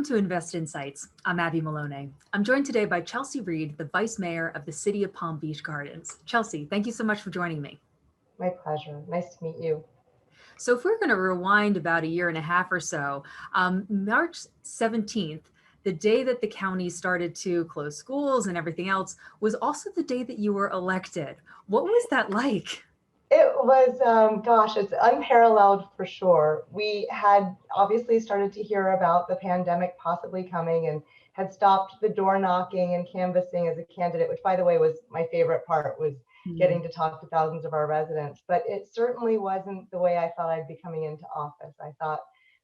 to Invest Insights. I'm Abby Maloney. I'm joined today by Chelsea Reed, the Vice Mayor of the City of Palm Beach Gardens. Chelsea, thank you so much for joining me. My pleasure. Nice to meet you. So if we're going to rewind about a year and a half or so, March 17th, the day that the county started to close schools and everything else, was also the day that you were elected. What was that like? It was, gosh, it's unparalleled for sure. We had obviously started to hear about the pandemic possibly coming and had stopped the door knocking and canvassing as a candidate, which by the way was my favorite part, was getting to talk to thousands of our residents. But it certainly wasn't the way I thought I'd be coming into office. I thought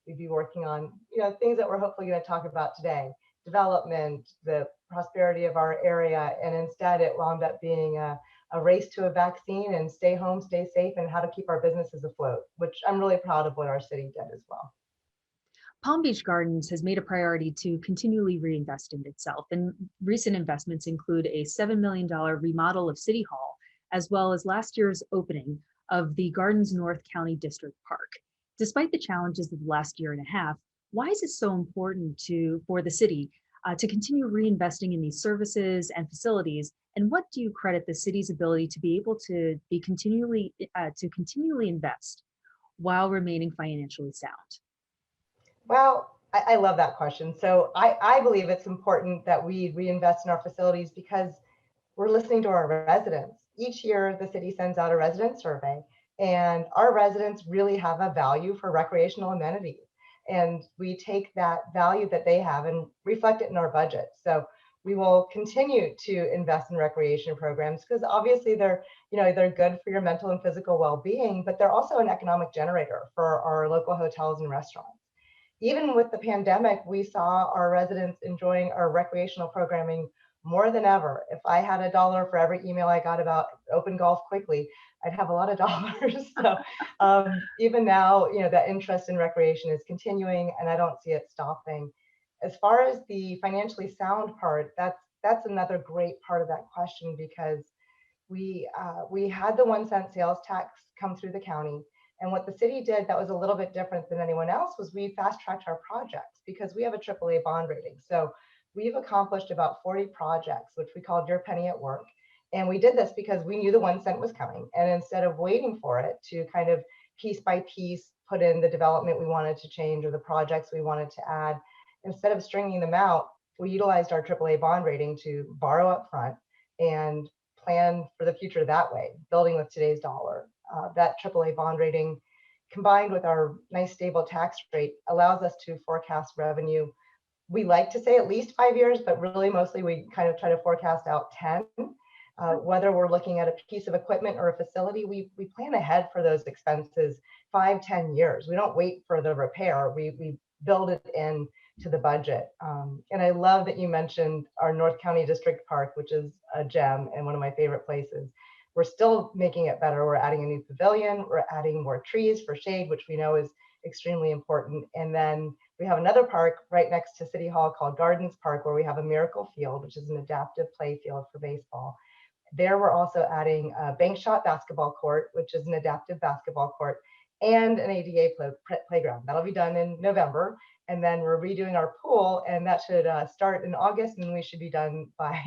we'd be working on, things that we're hopefully going to talk about today, development, the prosperity of our area, and instead it wound up being a race to a vaccine and stay home, stay safe, and how to keep our businesses afloat, which I'm really proud of what our city did as well. Palm Beach Gardens has made a priority to continually reinvest in itself, and recent investments include a $7 million remodel of City Hall, as well as last year's opening of the Gardens North County District Park. Despite the challenges of the last year and a half, why is it so important for the city to continue reinvesting in these services and facilities? And what do you credit the city's ability to be able to continually invest while remaining financially sound? Well, I love that question. So I believe it's important that we reinvest in our facilities because we're listening to our residents. Each year, the city sends out a resident survey, and our residents really have a value for recreational amenities. And we take that value that they have and reflect it in our budget. So we will continue to invest in recreation programs because obviously they're good for your mental and physical well-being, but they're also an economic generator for our local hotels and restaurants. Even with the pandemic, we saw our residents enjoying our recreational programming more than ever. If I had $1 for every email I got about open golf quickly, I'd have a lot of dollars. So even now, that interest in recreation is continuing, and I don't see it stopping. As far as the financially sound part, that's another great part of that question, because we had the 1 cent sales tax come through the county. And what the city did that was a little bit different than anyone else was we fast-tracked our projects because we have a AAA bond rating. So we've accomplished about 40 projects, which we called Your Penny at Work. And we did this because we knew the 1 cent was coming. And instead of waiting for it to kind of piece by piece put in the development we wanted to change or the projects we wanted to add, instead of stringing them out, we utilized our AAA bond rating to borrow up front and plan for the future that way, building with today's dollar. That AAA bond rating, combined with our nice stable tax rate, allows us to forecast revenue. We like to say at least 5 years, but really mostly we kind of try to forecast out 10. Whether we're looking at a piece of equipment or a facility, we plan ahead for those expenses 5-10 years. We don't wait for the repair. We build it in to the budget. And I love that you mentioned our North County District Park, which is a gem and one of my favorite places. We're still making it better. We're adding a new pavilion. We're adding more trees for shade, which we know is extremely important. And then we have another park right next to City Hall called Gardens Park, where we have a miracle field, which is an adaptive play field for baseball. There we're also adding a bank shot basketball court, which is an adaptive basketball court, and an ADA playground. That'll be done in November. And then we're redoing our pool, and that should start in August, and we should be done by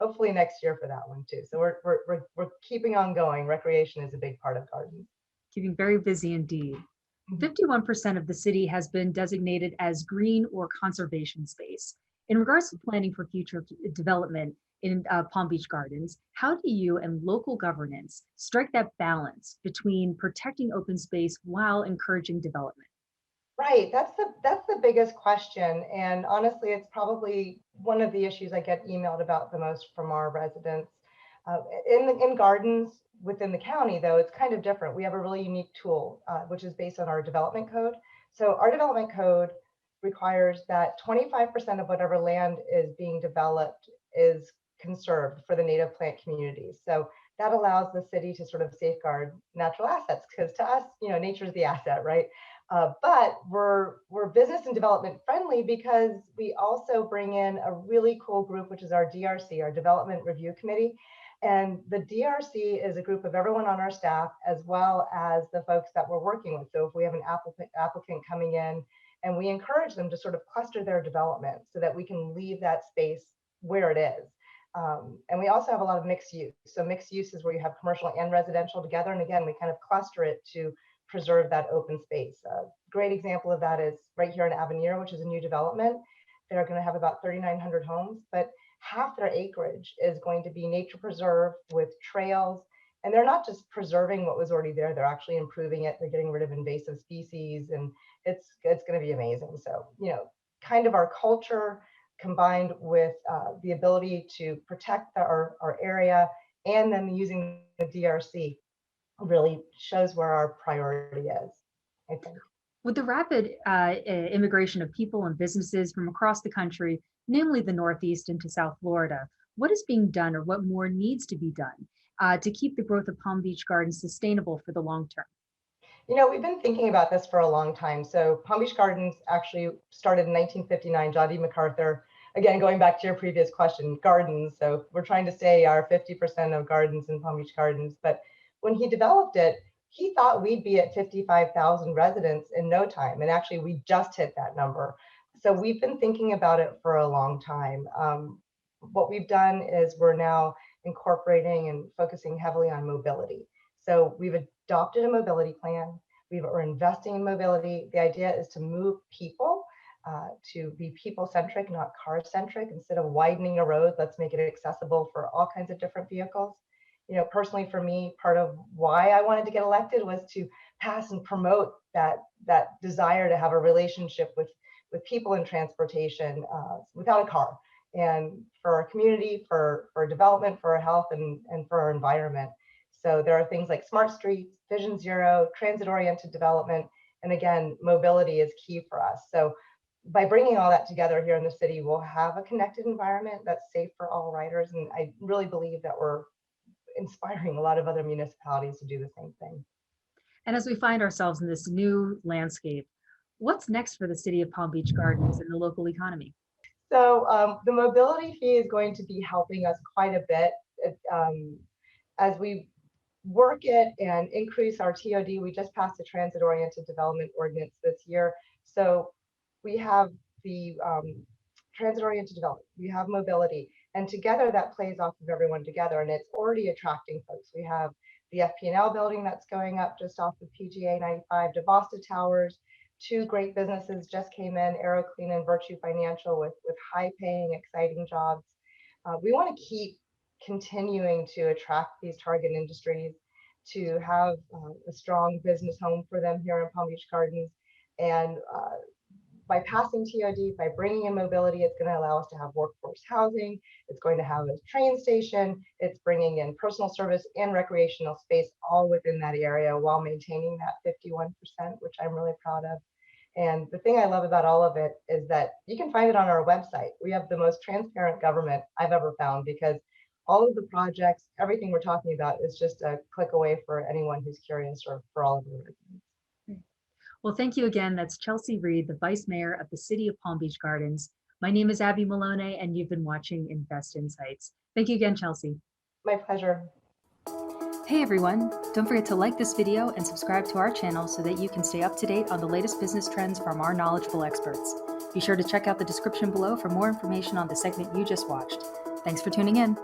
hopefully next year for that one too. So we're keeping on going. Recreation is a big part of gardens. Keeping very busy indeed. 51% of the city has been designated as green or conservation space. In regards to planning for future development in Palm Beach Gardens, how do you and local governance strike that balance between protecting open space while encouraging development? Right, that's the biggest question, and honestly, it's probably one of the issues I get emailed about the most from our residents. In gardens within the county, though, it's kind of different. We have a really unique tool, which is based on our development code. So our development code requires that 25% of whatever land is being developed is conserved for the native plant communities. So that allows the city to sort of safeguard natural assets, because to us, nature is the asset, right? But we're business and development friendly because we also bring in a really cool group, which is our DRC, our Development Review Committee. And the DRC is a group of everyone on our staff, as well as the folks that we're working with. So if we have an applicant coming in And we encourage them to sort of cluster their development so that we can leave that space where it is. And we also have a lot of mixed use. So mixed use is where you have commercial and residential together. And again, we kind of cluster it to preserve that open space. A great example of that is right here in Avenir, which is a new development. They're going to have about 3,900 homes, but half their acreage is going to be nature preserve with trails. And they're not just preserving what was already there, they're actually improving it. They're getting rid of invasive species, and it's going to be amazing. So, kind of our culture combined with the ability to protect our area, and then using the DRC really shows where our priority is, I think. With the rapid immigration of people and businesses from across the country, namely the Northeast into South Florida, what is being done or what more needs to be done to keep the growth of Palm Beach Gardens sustainable for the long term? We've been thinking about this for a long time. So Palm Beach Gardens actually started in 1959, John D. MacArthur. Again, going back to your previous question, gardens. So we're trying to say our 50% of gardens in Palm Beach Gardens. But when he developed it, he thought we'd be at 55,000 residents in no time. And actually, we just hit that number. So we've been thinking about it for a long time. What we've done is we're now incorporating and focusing heavily on mobility. So we've adopted a mobility plan. We're investing in mobility. The idea is to move people, to be people-centric, not car-centric. Instead of widening a road, let's make it accessible for all kinds of different vehicles. Personally for me, part of why I wanted to get elected was to pass and promote that desire to have a relationship with people in transportation without a car, and for our community, for development, for our health, and for our environment. So there are things like smart streets, Vision Zero, transit-oriented development, and again, mobility is key for us. So by bringing all that together here in the city, we'll have a connected environment that's safe for all riders. And I really believe that we're inspiring a lot of other municipalities to do the same thing. And as we find ourselves in this new landscape, what's next for the city of Palm Beach Gardens and the local economy? So the mobility fee is going to be helping us quite a bit as we work it and increase our TOD. We just passed the Transit-Oriented Development Ordinance this year. So we have the Transit-Oriented Development, we have mobility, and together that plays off of everyone together, and it's already attracting folks. We have the FP&L building that's going up just off of PGA 95, DeVosta Towers. Two great businesses just came in, AeroClean and Virtue Financial, with high-paying, exciting jobs. We want to keep continuing to attract these target industries, to have a strong business home for them here in Palm Beach Gardens. And by passing TOD, by bringing in mobility, it's going to allow us to have workforce housing. It's going to have a train station. It's bringing in personal service and recreational space all within that area while maintaining that 51%, which I'm really proud of. And the thing I love about all of it is that you can find it on our website. We have the most transparent government I've ever found, because all of the projects, everything we're talking about is just a click away for anyone who's curious, or for all of the residents. Well, thank you again. That's Chelsea Reed, the Vice Mayor of the City of Palm Beach Gardens. My name is Abby Malone, and you've been watching Invest Insights. Thank you again, Chelsea. My pleasure. Hey everyone, don't forget to like this video and subscribe to our channel so that you can stay up to date on the latest business trends from our knowledgeable experts. Be sure to check out the description below for more information on the segment you just watched. Thanks for tuning in.